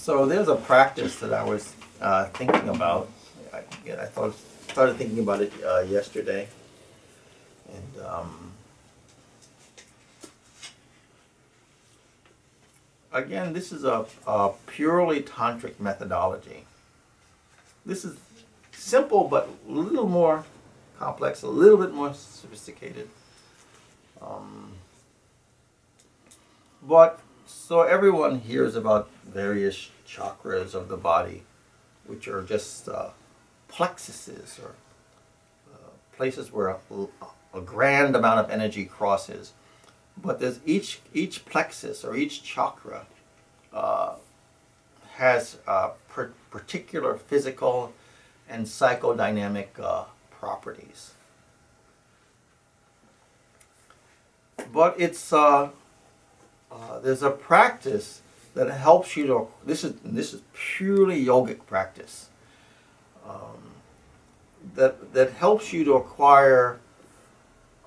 So there's a practice that I was thinking about. I started thinking about it yesterday, and again, this is a purely tantric methodology. This is simple, but a little more complex, a little bit more sophisticated. But so everyone hears about various chakras of the body, which are just plexuses or places where a grand amount of energy crosses. But there's each plexus or each chakra has particular physical and psychodynamic properties. But it's there's a practice that helps you to. This is purely yogic practice. That helps you to acquire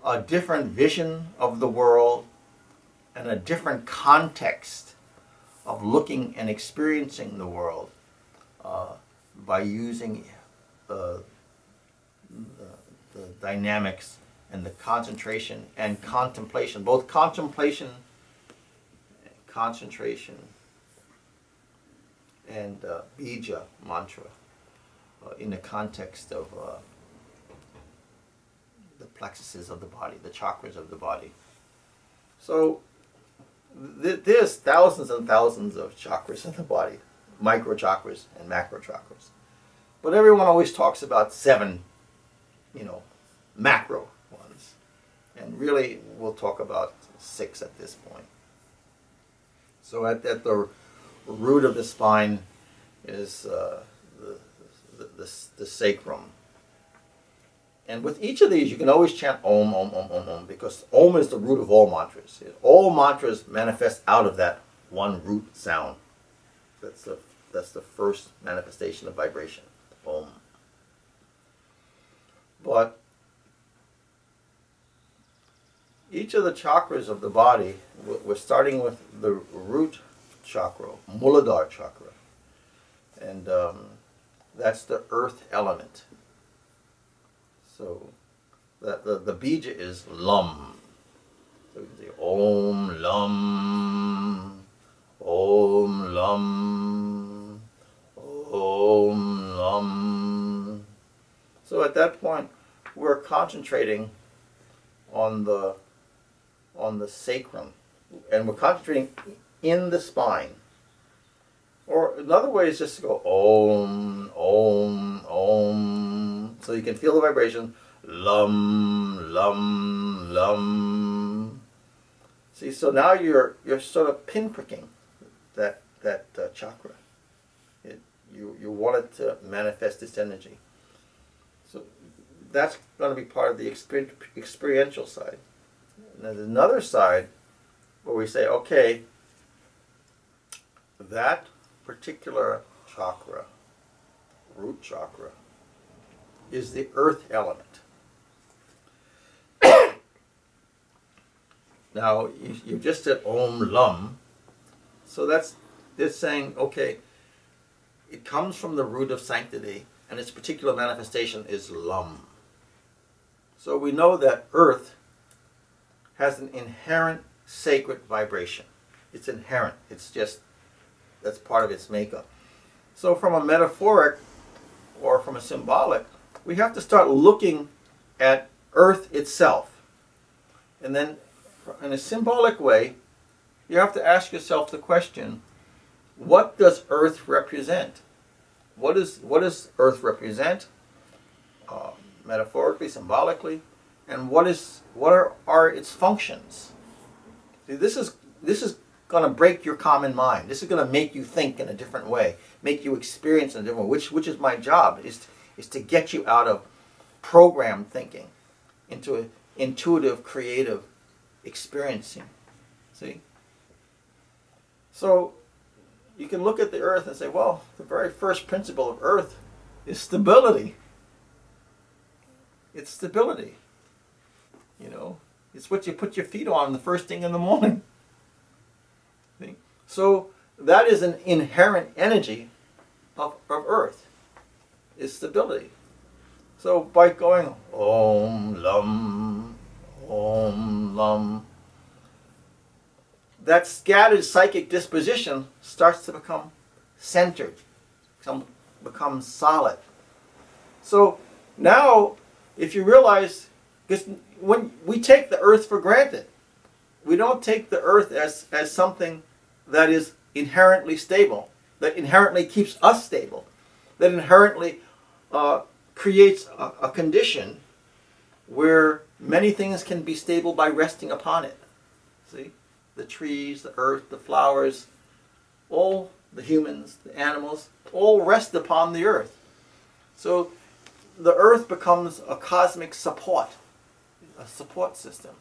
a different vision of the world and a different context of looking and experiencing the world by using the dynamics and the concentration and contemplation, both concentration and bija mantra in the context of the plexuses of the body, the chakras of the body. So there's thousands and thousands of chakras in the body, micro chakras and macro chakras. But everyone always talks about 7, macro ones. And really, we'll talk about 6 at this point. So at the root of the spine is the sacrum. And with each of these, you can always chant Om, Om, Om, Om, Om, because Om is the root of all mantras. All mantras manifest out of that one root sound. That's the first manifestation of vibration, Om. But each of the chakras of the body, we're starting with the root chakra, Muladhara chakra, and that's the earth element. So the bija is Lam. So we can say Om Lam, Om Lam, Om Lam. So at that point, we're concentrating on the sacrum, and we're concentrating in the spine. Or another way is just to go Om, Om, Om, so you can feel the vibration, Lum, Lum, Lum. See, so now you're sort of pinpricking that chakra. You want it to manifest this energy. So that's going to be part of the experiential side. And there's another side where we say, okay, that particular chakra, root chakra, is the earth element. Now, you just said Om Lam, so that's saying, okay, it comes from the root of sanctity, and its particular manifestation is Lam. So we know that earth has an inherent sacred vibration. It's inherent. It's just, that's part of its makeup. So from a metaphoric or from a symbolic, we have to start looking at earth itself. And then in a symbolic way, you have to ask yourself the question, what does earth represent? What does earth represent? Metaphorically, symbolically, and what are its functions? See, this is going to break your common mind. This is going to make you think in a different way, make you experience in a different way. Which is my job, is to get you out of programmed thinking into an intuitive, creative experiencing. See? So you can look at the earth and say, well, the very first principle of earth is stability. It's stability. It's what you put your feet on the first thing in the morning. See? So that is an inherent energy of earth, is stability. So by going Om Lam, that scattered psychic disposition starts to become centered, become solid. So now, if you realize, because when we take the earth for granted, we don't take the earth as something that is inherently stable, that inherently keeps us stable, that inherently creates a condition where many things can be stable by resting upon it. See? The trees, the earth, the flowers, all the humans, the animals, all rest upon the earth. So the earth becomes a cosmic support, a support system.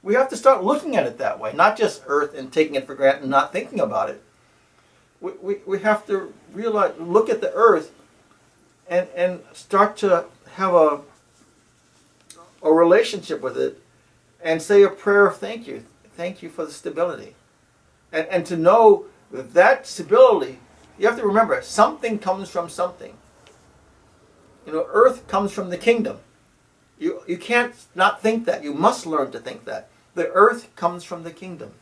We have to start looking at it that way, not just earth and taking it for granted and not thinking about it. We have to realize, look at the earth and start to have a relationship with it and say a prayer of thank you. Thank you for the stability. And to know that stability, you have to remember, something comes from something. You know, earth comes from the kingdom. You can't not think that. You must learn to think that. The earth comes from the kingdom.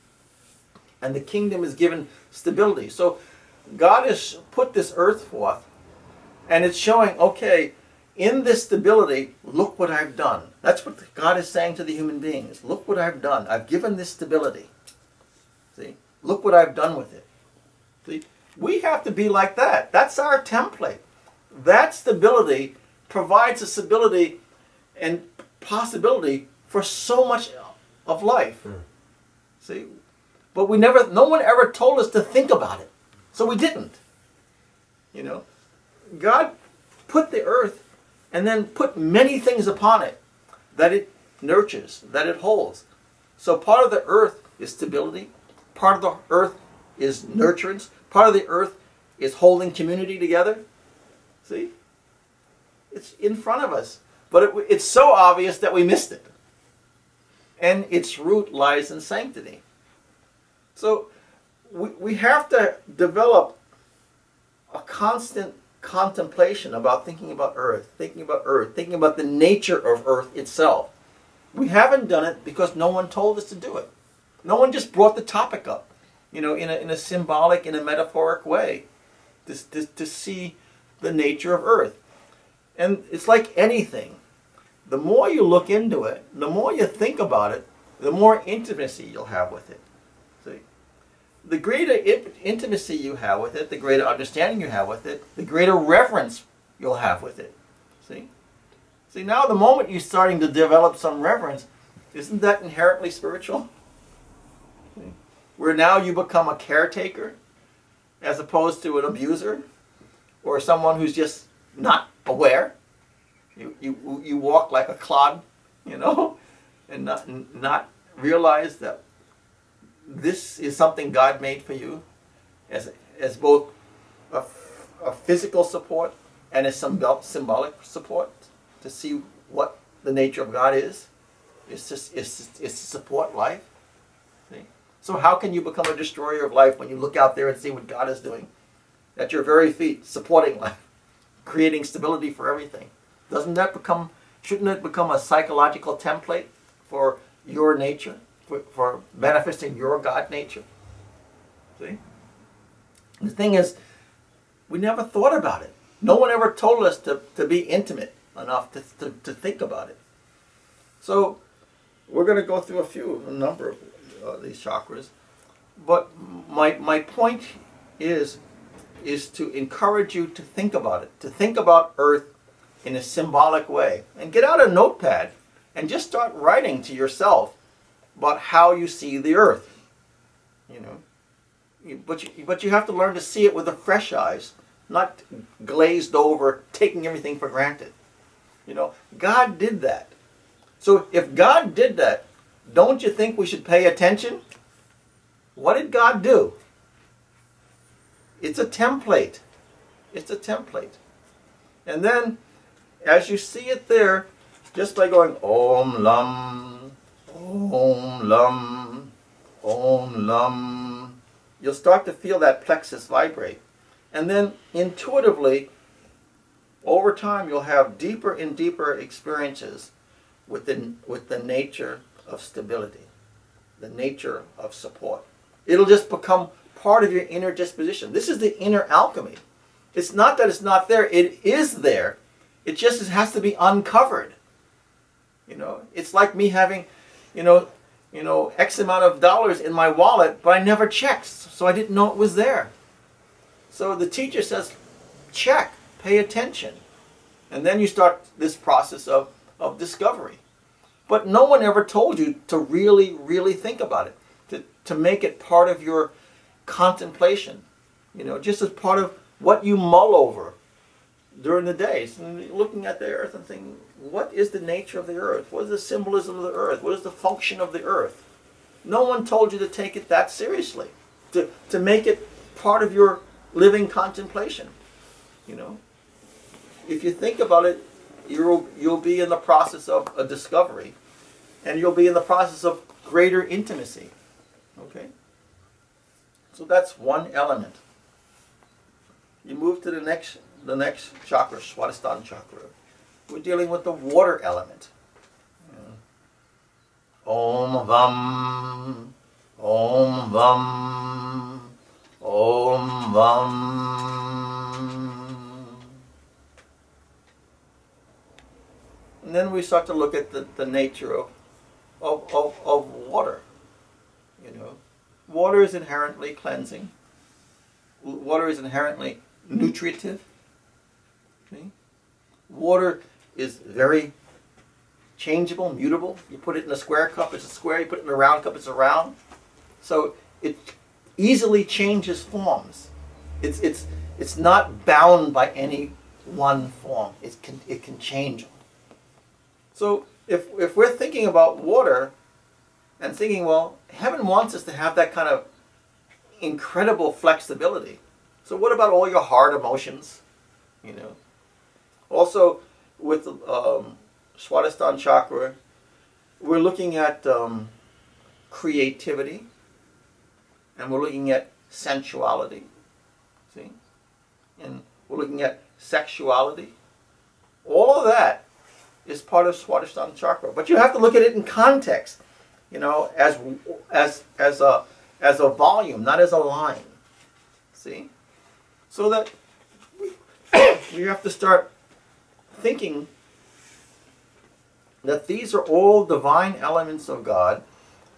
And the kingdom is given stability. So God has put this earth forth, and it's showing, okay, in this stability, look what I've done. That's what God is saying to the human beings. Look what I've done. I've given this stability. See? Look what I've done with it. See? We have to be like that. That's our template. That stability provides a stability and possibility for so much of life. See? But no one ever told us to think about it. So we didn't. You know? God put the earth and then put many things upon it that it nurtures, that it holds. So part of the earth is stability. Part of the earth is nurturance. Part of the earth is holding community together. See? It's in front of us. But it's so obvious that we missed it. And its root lies in sanctity. So we have to develop a constant contemplation about thinking about earth, thinking about the nature of earth itself. We haven't done it because no one told us to do it. No one just brought the topic up, you know, in a symbolic, in a metaphoric way, to see the nature of earth. And it's like anything. The more you look into it, the more you think about it, the more intimacy you'll have with it. See? The greater intimacy you have with it, the greater understanding you have with it, the greater reverence you'll have with it. See? See, now the moment you're starting to develop some reverence, isn't that inherently spiritual? See? Where now you become a caretaker as opposed to an abuser or someone who's just not aware. You walk like a clod, you know, and not realize that this is something God made for you as both a physical support and a symbolic support to see what the nature of God is. It's to support life. See? So how can you become a destroyer of life when you look out there and see what God is doing at your very feet, supporting life, creating stability for everything? Shouldn't it become a psychological template for your nature, for manifesting your God nature? See? The thing is, we never thought about it. No one ever told us to be intimate enough to think about it. So we're going to go through a number of these chakras. But my point is to encourage you to think about it, to think about earth in a symbolic way. And get out a notepad and just start writing to yourself about how you see the earth. You know, but you have to learn to see it with the fresh eyes, not glazed over, taking everything for granted. You know, God did that. So if God did that, don't you think we should pay attention? What did God do? It's a template. It's a template. And then, as you see it there, just by going Om Lam, Om Lam, Om Lam, you'll start to feel that plexus vibrate. And then intuitively, over time, you'll have deeper and deeper experiences with the nature of stability, the nature of support. It'll just become part of your inner disposition. This is the inner alchemy. It's not that it's not there. It is there. It just has to be uncovered. You know, it's like me having, X amount of dollars in my wallet, but I never checked, so I didn't know it was there. So the teacher says, check, pay attention. And then you start this process of discovery. But no one ever told you to really, really think about it, to make it part of your contemplation, just as part of what you mull over during the day. So looking at the earth and thinking, what is the nature of the earth? What is the symbolism of the earth? What is the function of the earth? No one told you to take it that seriously, to make it part of your living contemplation. If you think about it, you'll be in the process of a discovery, and you'll be in the process of greater intimacy. Okay? So that's one element. You move to the next chakra, Swadhisthana chakra. We're dealing with the water element. Om Vam, Om Vam, Om Vam. And then we start to look at the nature of water. Water is inherently cleansing. Water is inherently nutritive. See? Water is very changeable, mutable. You put it in a square cup, it's a square. You put it in a round cup, it's a round. So it easily changes forms. It's not bound by any one form. It can change. So if we're thinking about water and thinking, well, heaven wants us to have that kind of incredible flexibility. So what about all your hard emotions? Also, with Swadhisthana chakra, we're looking at creativity, and we're looking at sensuality. See? And we're looking at sexuality. All of that is part of Swadhisthana chakra. But you have to look at it in context, as a volume, not as a line. See? So that we have to start thinking that these are all divine elements of God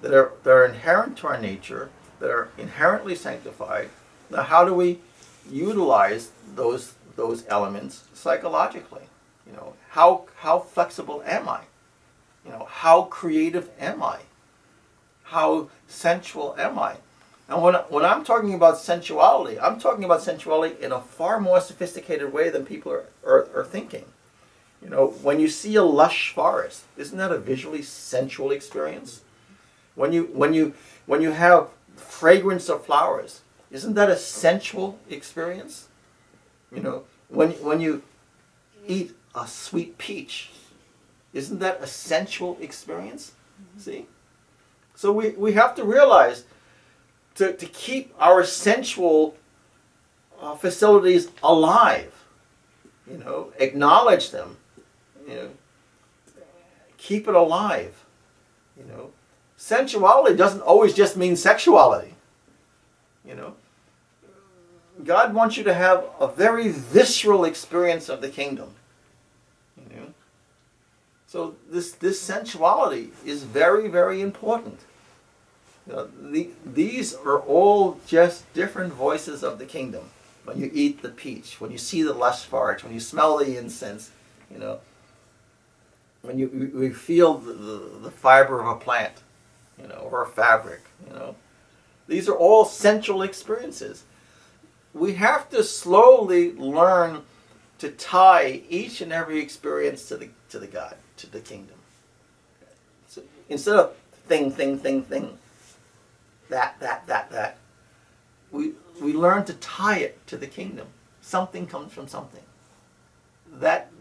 that are inherent to our nature, that are inherently sanctified. Now, how do we utilize those elements psychologically? How flexible am I? How creative am I? How sensual am I? And when I'm talking about sensuality, I'm talking about sensuality in a far more sophisticated way than people are thinking. When you see a lush forest, isn't that a visually sensual experience? When you have fragrance of flowers, isn't that a sensual experience? When you eat a sweet peach, isn't that a sensual experience? See? So we have to realize to keep our sensual facilities alive, acknowledge them, keep it alive. Sensuality doesn't always just mean sexuality. God wants you to have a very visceral experience of the kingdom. So this sensuality is very, very important. These are all just different voices of the kingdom. When you eat the peach, when you see the lush forest, when you smell the incense, when you feel the fiber of a plant, or a fabric, These are all sensual experiences. We have to slowly learn to tie each and every experience to the God, to the kingdom. So instead of thing, that, we learn to tie it to the kingdom. Something comes from something. That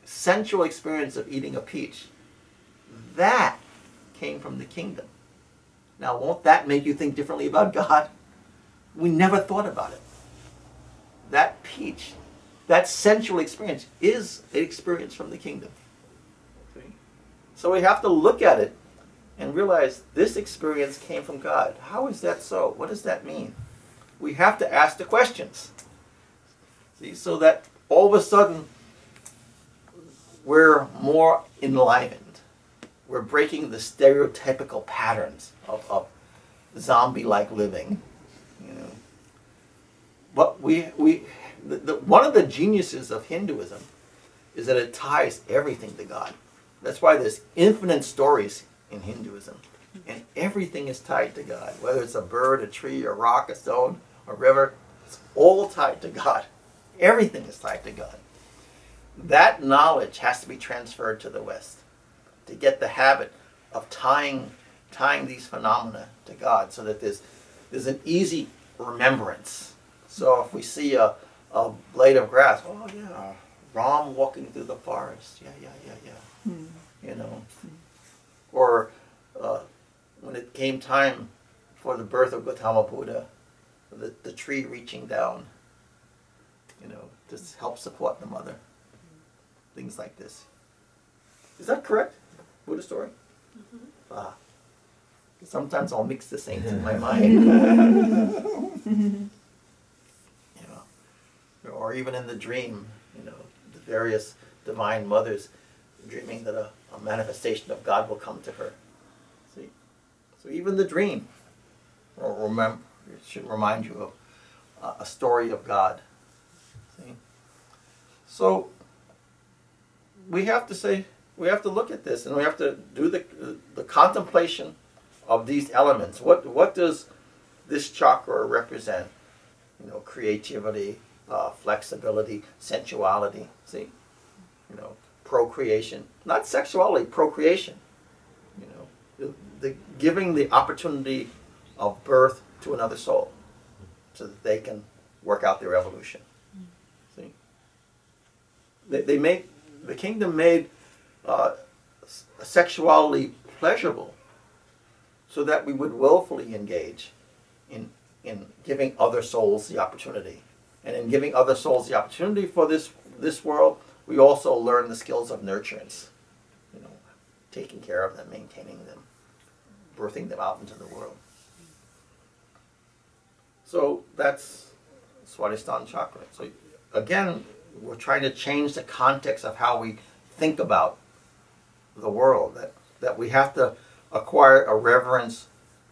sensual experience of eating a peach, that came from the kingdom. Now, won't that make you think differently about God? we never thought about it. That peach, that sensual experience is an experience from the kingdom. Okay? So we have to look at it and realize this experience came from God. How is that so? What does that mean? We have to ask the questions. See, so that all of a sudden we're more enlivened. We're breaking the stereotypical patterns of zombie-like living. You know. But one of the geniuses of Hinduism is that it ties everything to God. That's why there's infinite stories in Hinduism. And everything is tied to God. Whether it's a bird, a tree, a rock, a stone, a river, it's all tied to God. Everything is tied to God. That knowledge has to be transferred to the West to get the habit of tying these phenomena to God, so that there's an easy remembrance. So if we see a blade of grass, oh yeah, Ram walking through the forest, yeah. You know, or when it came time for the birth of Gautama Buddha, the tree reaching down, you know, to help support the mother. Things like this. Is that correct? Buddha story? Mm-hmm. Sometimes I'll mix the saints in my mind. You know, or even in the dream, you know, the various divine mothers dreaming that a manifestation of God will come to her. See? So even the dream remember, it should remind you of a story of God. See? So we have to look at this, and we have to do the contemplation of these elements. What does this chakra represent? You know, creativity, flexibility, sensuality. See, you know, procreation, not sexuality, procreation. You know, the giving the opportunity of birth to another soul, so that they can work out their evolution. See, the kingdom made sexuality pleasurable, so that we would willfully engage in giving other souls the opportunity. And in giving other souls the opportunity for this world, we also learn the skills of nurturance. You know, taking care of them, maintaining them, birthing them out into the world. So that's Swadhisthana chakra. So again, we're trying to change the context of how we think about the world. That we have to acquire a reverence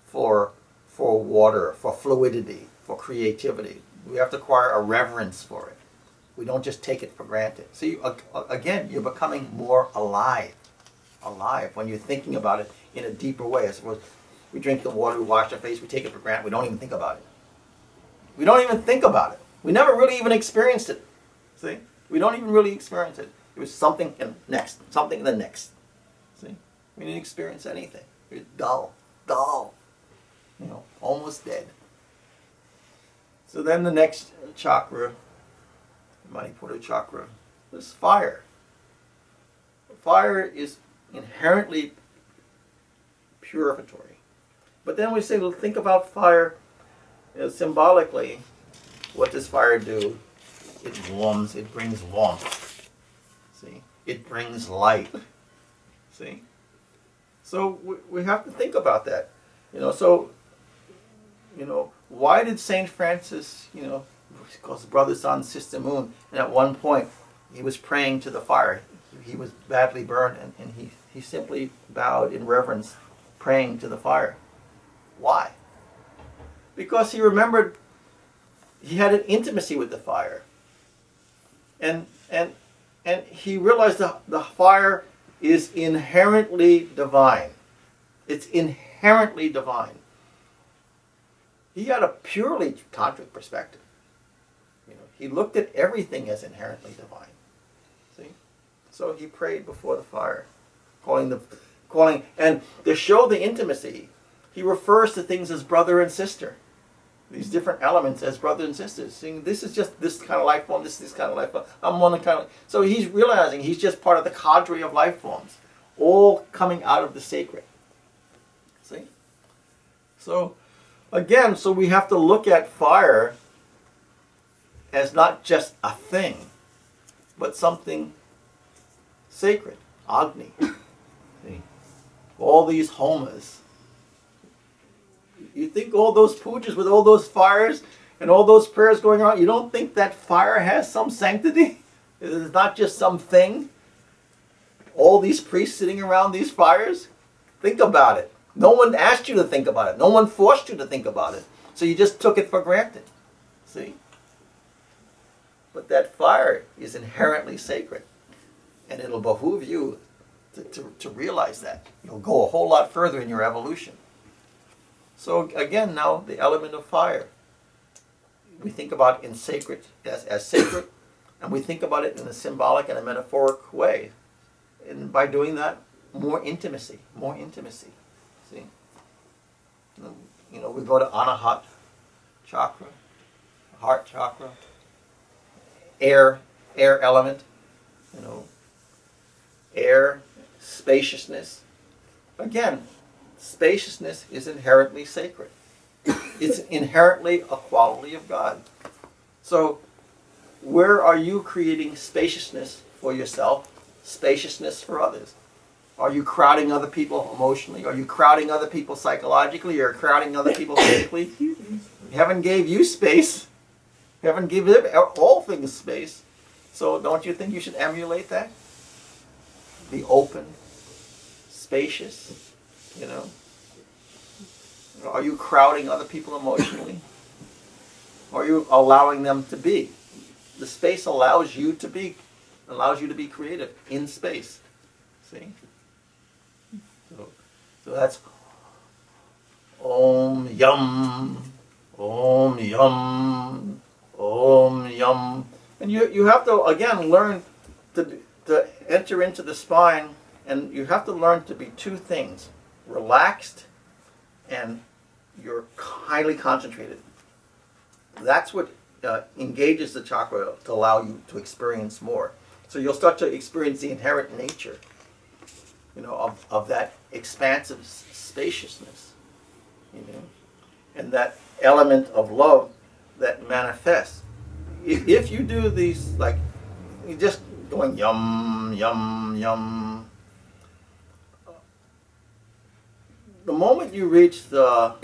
for water, for fluidity, for creativity. We have to acquire a reverence for it. We don't just take it for granted. See, again, you're becoming more alive when you're thinking about it in a deeper way. I suppose we drink the water, we wash our face, we take it for granted, we don't even think about it. We don't even think about it. We never really even experienced it. See? We don't even really experience it. It was something in the next. See? We didn't experience anything. It was dull. You know, almost dead. So then the next chakra, Manipura chakra, is fire. Fire is inherently purificatory. But then we say, well, think about fire, you know, symbolically. What does fire do? It warms, it brings warmth. See? It brings light. See? So we have to think about that. You know, so, you know, why did St. Francis, you know, because brother, sun, sister, moon, and at one point he was praying to the fire. He was badly burned, and he simply bowed in reverence, praying to the fire. Why? Because he remembered he had an intimacy with the fire. And he realized the fire is inherently divine. It's inherently divine. He had a purely tantric perspective. You know, he looked at everything as inherently divine. See? So he prayed before the fire, calling, and to show the intimacy, he refers to things as brother and sister. These different elements as brothers and sisters. Saying, this is just this kind of life form, this kind of life form. I'm one kind of... So he's realizing he's just part of the cadre of life forms, all coming out of the sacred. See? So again, so we have to look at fire as not just a thing, but something sacred. Agni. See? All these homas. You think all those pujas with all those fires and all those prayers going on, you don't think that fire has some sanctity? It's not just some thing? All these priests sitting around these fires? Think about it. No one asked you to think about it. No one forced you to think about it. So you just took it for granted. See? But that fire is inherently sacred. And it'll behoove you to realize that. You'll go a whole lot further in your evolution. So again, now the element of fire. We think about it in sacred, as sacred, and we think about it in a symbolic and a metaphoric way. And by doing that, more intimacy. See? You know, we go to Anahat chakra, heart chakra, air element, you know, air, spaciousness. Again, spaciousness is inherently sacred. It's inherently a quality of God. So, where are you creating spaciousness for yourself, spaciousness for others? Are you crowding other people emotionally? Are you crowding other people psychologically? Or crowding other people physically? Heaven gave you space. Heaven gave all things space. So don't you think you should emulate that? Be open, spacious, you know? Are you crowding other people emotionally? Or are you allowing them to be? The space allows you to be creative in space. See? So that's Om Yum, Om Yum, Om Yum. And you have to, again, learn to enter into the spine, and you have to learn to be two things: relaxed and you're highly concentrated. That's what engages the chakra to allow you to experience more. So you'll start to experience the inherent nature, you know, of that expansive spaciousness, you know, and that element of love that manifests. If you do these, like, you just going yum, yum, yum, the moment you reach the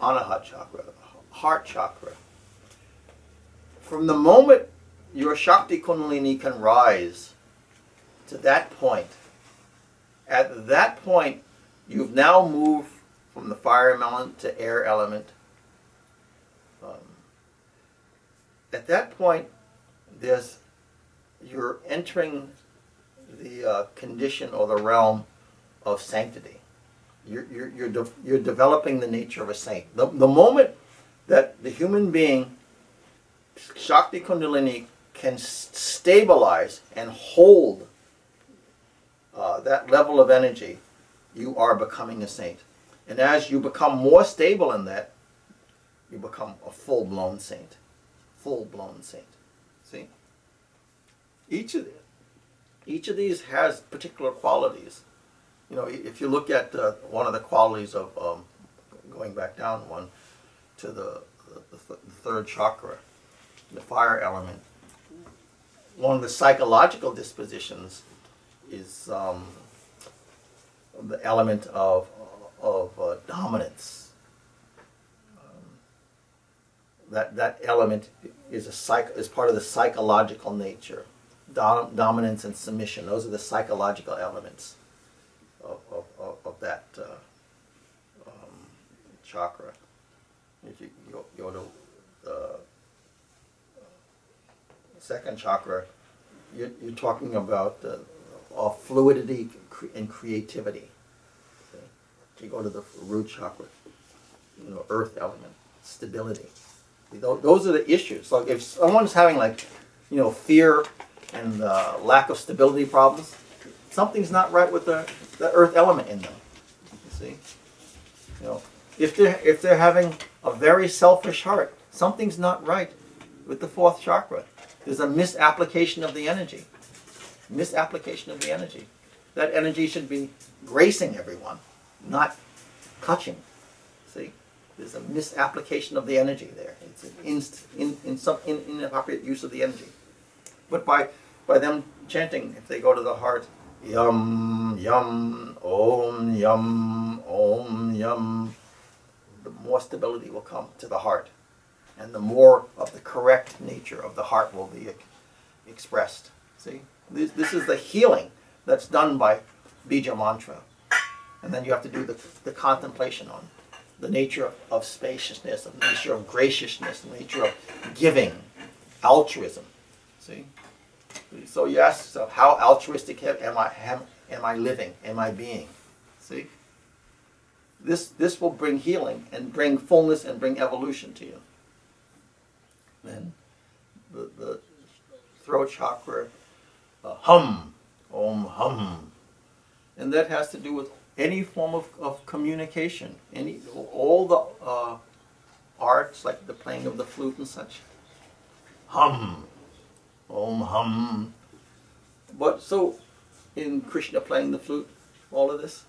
Anahat chakra, heart chakra, from the moment your Shakti Kundalini can rise to that point, at that point, you've now moved from the fire element to air element. At that point, you're entering the condition or the realm of sanctity. You're developing the nature of a saint. The moment that the human being, Shakti Kundalini, can stabilize and hold that level of energy, you are becoming a saint. And as you become more stable in that, you become a full-blown saint. Full-blown saint. See? Each of these has particular qualities. You know, if you look at one of the qualities of, going back down one, to the third chakra, the fire element, one of the psychological dispositions is the element of dominance. That element is part of the psychological nature. Dominance and submission, those are the psychological elements of that chakra. If you go to the second chakra, you're talking about fluidity and creativity. Okay? If you go to the root chakra, you know, earth element, stability. Those are the issues. Like if someone's having, like, you know, fear and lack of stability problems, something's not right with the earth element in them. You see, you know, if they're having a very selfish heart, something's not right with the fourth chakra. There's a misapplication of the energy. Misapplication of the energy. That energy should be gracing everyone, not touching. See, There's a misapplication of the energy there. It's an inappropriate use of the energy. But by them chanting, if they go to the heart, yum, yum, om, yum, the more stability will come to the heart. And the more of the correct nature of the heart will be expressed. See? This is the healing that's done by Bija Mantra. And then you have to do the contemplation on the nature of spaciousness, the nature of graciousness, the nature of giving, altruism. See? So you ask yourself, how altruistic am I living? Am I being? See? This will bring healing and bring fullness and bring evolution to you. Then the throat chakra, hum, om hum. And that has to do with any form of communication, all the arts, like the playing of the flute and such. Hum, om hum. But so, in Krishna playing the flute, all of this,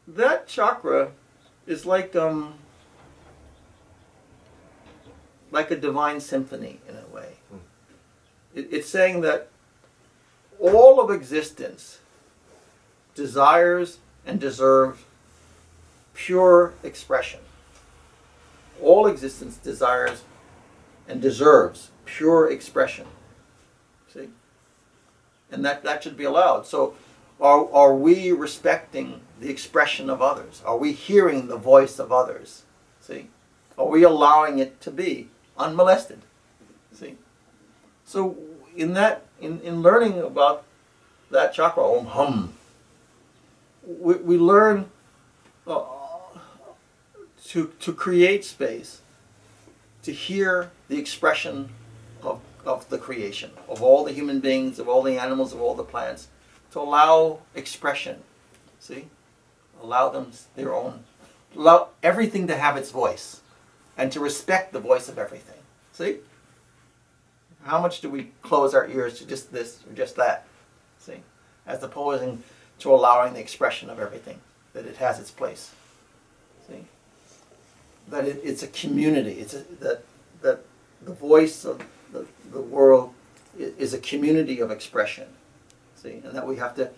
that chakra is like a divine symphony in a way. It's saying that all of existence desires and deserves pure expression. All existence desires and deserves pure expression. See? And that should be allowed. So are we respecting the expression of others? Are we hearing the voice of others? See? Are we allowing it to be unmolested? See? So in learning about that chakra, om hum, we learn to create space, to hear the expression of the creation, of all the human beings, of all the animals, of all the plants, to allow expression. See? Allow them their own. Allow everything to have its voice, and to respect the voice of everything. See? How much do we close our ears to just this or just that? See? As opposed to allowing the expression of everything, that it has its place. See? That it's a community. That the voice of the world is a community of expression. See? And that we have to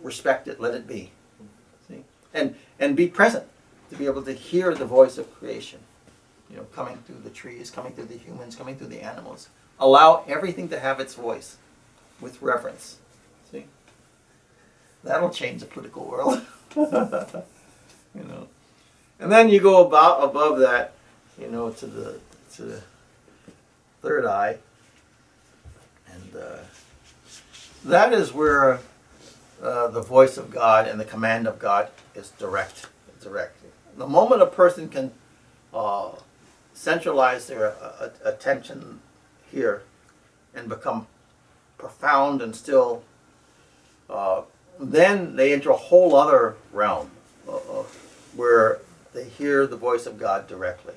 respect it, let it be. See? And be present, to be able to hear the voice of creation. You know, coming through the trees, coming through the humans, coming through the animals. Allow everything to have its voice with reverence. See? That'll change the political world. You know. And then you go above that, you know, to the third eye. And that is where the voice of God and the command of God is direct. The moment a person can centralize their attention here and become profound and still, then they enter a whole other realm where they hear the voice of God directly.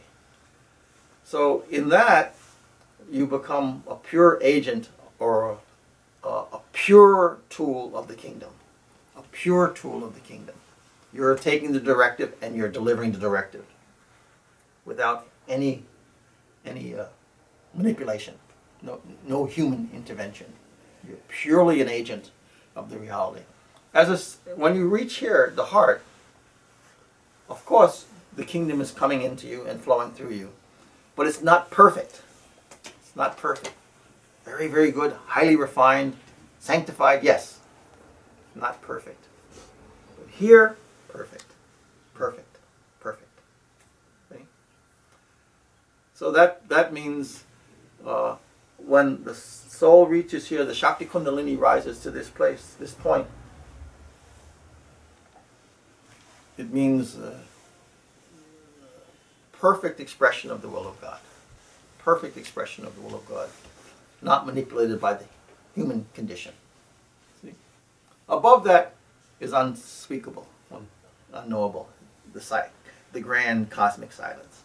So in that, you become a pure agent or a pure tool of the kingdom. A pure tool of the kingdom. You're taking the directive and you're delivering the directive without any manipulation. No human intervention. You're purely an agent of the reality. When you reach here, the heart, of course, the kingdom is coming into you and flowing through you. But it's not perfect. It's not perfect. Very, very good, highly refined, sanctified, yes. Not perfect. But here, perfect. Perfect. Perfect. Okay? So that means when the soul reaches here, the Shakti Kundalini rises to this place, this point. It means perfect expression of the will of God. Perfect expression of the will of God. Not manipulated by the human condition. See? Above that is unspeakable, unknowable, the grand cosmic silence.